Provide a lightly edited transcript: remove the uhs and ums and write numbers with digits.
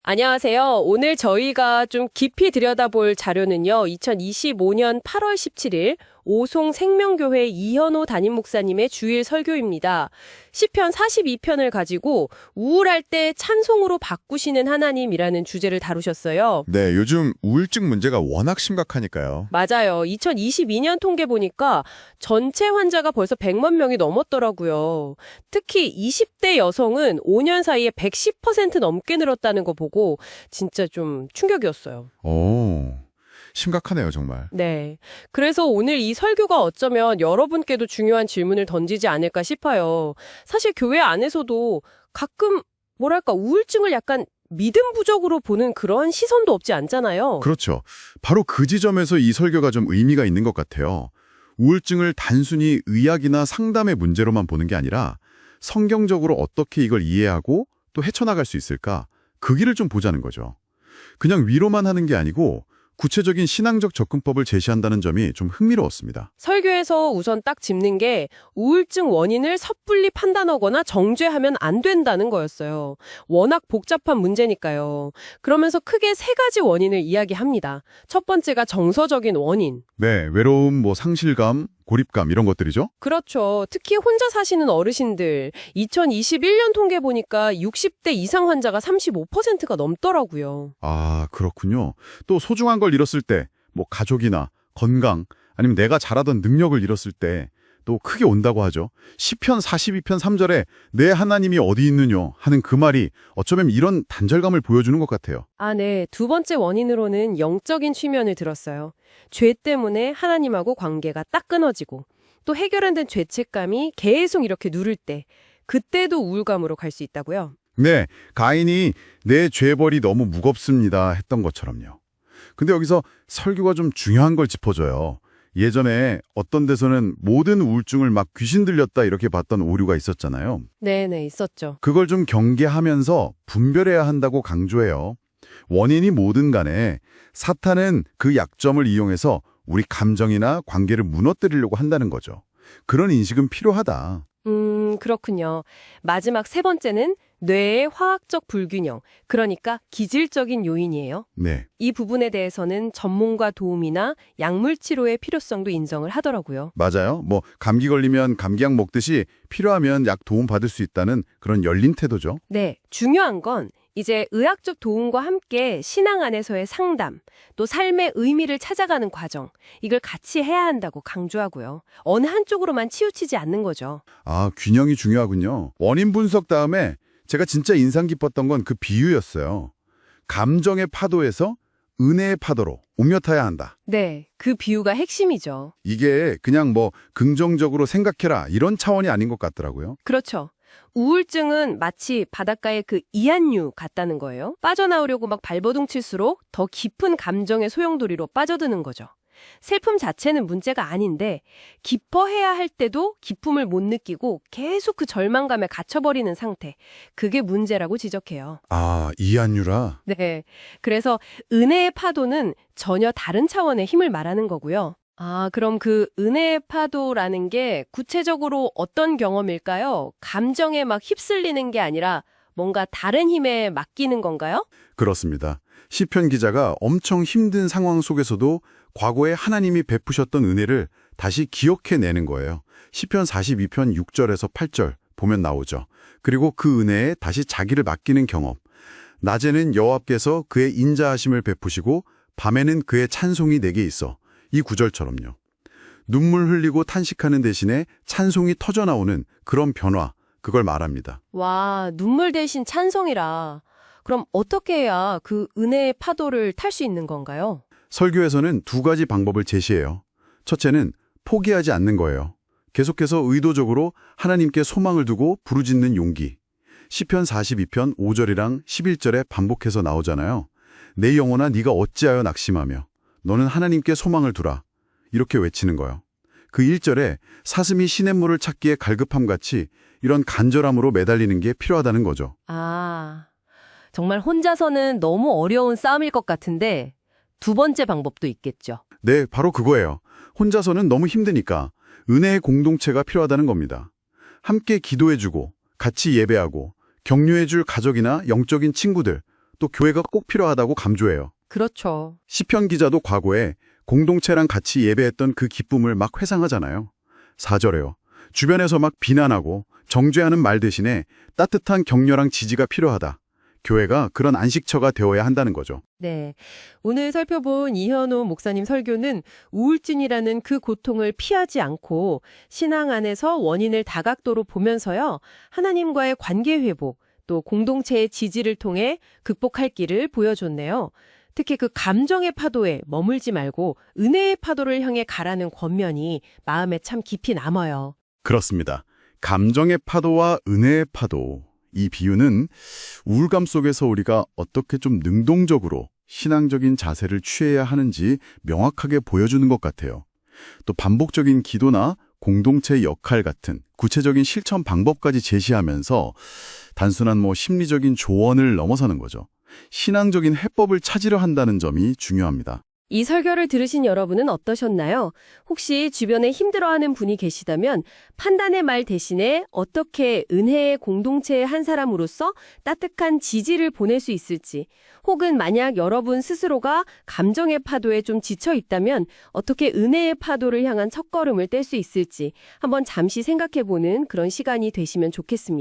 안녕하세요. 오늘 저희가 좀 깊이 들여다볼 자료는요. 2025년 8월 17일 오송 생명교회 이현호 담임 목사님의 주일 설교입니다. 시편 42편을 가지고 우울할 때 찬송으로 바꾸시는 하나님이라는 주제를 다루셨어요. 네, 요즘 우울증 문제가 워낙 심각하니까요. 맞아요. 2022년 통계 보니까 전체 환자가 벌써 100만 명이 넘었더라고요. 특히 20대 여성은 5년 사이에 110% 넘게 늘었다는 거 보고 진짜 좀 충격이었어요. 오, 심각하네요, 정말. 네. 그래서 오늘 이 설교가 어쩌면 여러분께도 중요한 질문을 던지지 않을까 싶어요. 사실 교회 안에서도 가끔 뭐랄까 우울증을 약간 믿음 부족으로 보는 그런 시선도 없지 않잖아요. 그렇죠. 바로 그 지점에서 이 설교가 좀 의미가 있는 것 같아요. 우울증을 단순히 의학이나 상담의 문제로만 보는 게 아니라 성경적으로 어떻게 이걸 이해하고 또 헤쳐나갈 수 있을까? 그 길을 좀 보자는 거죠. 그냥 위로만 하는 게 아니고 구체적인 신앙적 접근법을 제시한다는 점이 좀 흥미로웠습니다. 설교에서 우선 딱 짚는 게 우울증 원인을 섣불리 판단하거나 정죄하면 안 된다는 거였어요. 워낙 복잡한 문제니까요. 그러면서 크게 세 가지 원인을 이야기합니다. 첫 번째가 정서적인 원인. 네, 외로움, 상실감, 고립감 이런 것들이죠. 그렇죠. 특히 혼자 사시는 어르신들. 2021년 통계 보니까 60대 이상 환자가 35%가 넘더라고요. 아, 그렇군요. 또 소중한 걸 잃었을 때, 가족이나 건강, 아니면 내가 잘하던 능력을 잃었을 때 또 크게 온다고 하죠. 시편 42편 3절에 내 하나님이 어디 있느냐 하는 그 말이 어쩌면 이런 단절감을 보여주는 것 같아요. 아, 네. 두 번째 원인으로는 영적인 취면을 들었어요. 죄 때문에 하나님하고 관계가 딱 끊어지고 또 해결 안 된 죄책감이 계속 이렇게 누를 때 그때도 우울감으로 갈 수 있다고요. 네, 가인이 내 죄벌이 너무 무겁습니다 했던 것처럼요. 근데 여기서 설교가 좀 중요한 걸 짚어줘요. 예전에 어떤 데서는 모든 우울증을 막 귀신 들렸다 이렇게 봤던 오류가 있었잖아요. 네네, 있었죠. 그걸 좀 경계하면서 분별해야 한다고 강조해요. 원인이 뭐든 간에 사탄은 그 약점을 이용해서 우리 감정이나 관계를 무너뜨리려고 한다는 거죠. 그런 인식은 필요하다. 그렇군요. 마지막 세 번째는 뇌의 화학적 불균형, 그러니까 기질적인 요인이에요. 네, 이 부분에 대해서는 전문가 도움이나 약물 치료의 필요성도 인정을 하더라고요. 맞아요. 감기 걸리면 감기약 먹듯이 필요하면 약 도움 받을 수 있다는 그런 열린 태도죠. 네, 중요한 건 이제 의학적 도움과 함께 신앙 안에서의 상담, 또 삶의 의미를 찾아가는 과정, 이걸 같이 해야 한다고 강조하고요. 어느 한쪽으로만 치우치지 않는 거죠. 아, 균형이 중요하군요. 원인 분석 다음에 제가 진짜 인상 깊었던 건 그 비유였어요. 감정의 파도에서 은혜의 파도로 옮겨 타야 한다. 네, 그 비유가 핵심이죠. 이게 그냥 긍정적으로 생각해라 이런 차원이 아닌 것 같더라고요. 그렇죠. 우울증은 마치 바닷가의 그 이한류 같다는 거예요. 빠져나오려고 막 발버둥 칠수록 더 깊은 감정의 소용돌이로 빠져드는 거죠. 슬픔 자체는 문제가 아닌데 기뻐해야 할 때도 기쁨을 못 느끼고 계속 그 절망감에 갇혀버리는 상태. 그게 문제라고 지적해요. 아, 이한유라? 네. 그래서 은혜의 파도는 전혀 다른 차원의 힘을 말하는 거고요. 아, 그럼 그 은혜의 파도라는 게 구체적으로 어떤 경험일까요? 감정에 막 휩쓸리는 게 아니라 뭔가 다른 힘에 맡기는 건가요? 그렇습니다. 시편 기자가 엄청 힘든 상황 속에서도 과거에 하나님이 베푸셨던 은혜를 다시 기억해내는 거예요. 시편 42편 6절에서 8절 보면 나오죠. 그리고 그 은혜에 다시 자기를 맡기는 경험. 낮에는 여호와께서 그의 인자하심을 베푸시고 밤에는 그의 찬송이 내게 있어. 이 구절처럼요. 눈물 흘리고 탄식하는 대신에 찬송이 터져나오는 그런 변화, 그걸 말합니다. 와, 눈물 대신 찬송이라. 그럼 어떻게 해야 그 은혜의 파도를 탈 수 있는 건가요? 설교에서는 두 가지 방법을 제시해요. 첫째는 포기하지 않는 거예요. 계속해서 의도적으로 하나님께 소망을 두고 부르짖는 용기. 시편 42편 5절이랑 11절에 반복해서 나오잖아요. 내 영혼아 네가 어찌하여 낙심하며 너는 하나님께 소망을 두라. 이렇게 외치는 거예요. 그 1절에 사슴이 시냇물을 찾기에 갈급함같이 이런 간절함으로 매달리는 게 필요하다는 거죠. 아, 정말 혼자서는 너무 어려운 싸움일 것 같은데 두 번째 방법도 있겠죠. 네, 바로 그거예요. 혼자서는 너무 힘드니까 은혜의 공동체가 필요하다는 겁니다. 함께 기도해주고 같이 예배하고 격려해줄 가족이나 영적인 친구들, 또 교회가 꼭 필요하다고 강조해요. 그렇죠. 시편 기자도 과거에 공동체랑 같이 예배했던 그 기쁨을 막 회상하잖아요. 4절에요. 주변에서 막 비난하고 정죄하는 말 대신에 따뜻한 격려랑 지지가 필요하다. 교회가 그런 안식처가 되어야 한다는 거죠. 네. 오늘 살펴본 이현호 목사님 설교는 우울증이라는 그 고통을 피하지 않고 신앙 안에서 원인을 다각도로 보면서요. 하나님과의 관계 회복, 또 공동체의 지지를 통해 극복할 길을 보여줬네요. 특히 그 감정의 파도에 머물지 말고 은혜의 파도를 향해 가라는 권면이 마음에 참 깊이 남아요. 그렇습니다. 감정의 파도와 은혜의 파도. 이 비유는 우울감 속에서 우리가 어떻게 좀 능동적으로 신앙적인 자세를 취해야 하는지 명확하게 보여주는 것 같아요. 또 반복적인 기도나 공동체의 역할 같은 구체적인 실천 방법까지 제시하면서 단순한 심리적인 조언을 넘어서는 거죠. 신앙적인 해법을 찾으려 한다는 점이 중요합니다. 이 설교를 들으신 여러분은 어떠셨나요? 혹시 주변에 힘들어하는 분이 계시다면 판단의 말 대신에 어떻게 은혜의 공동체의 한 사람으로서 따뜻한 지지를 보낼 수 있을지, 혹은 만약 여러분 스스로가 감정의 파도에 좀 지쳐 있다면 어떻게 은혜의 파도를 향한 첫걸음을 뗄 수 있을지 한번 잠시 생각해보는 그런 시간이 되시면 좋겠습니다.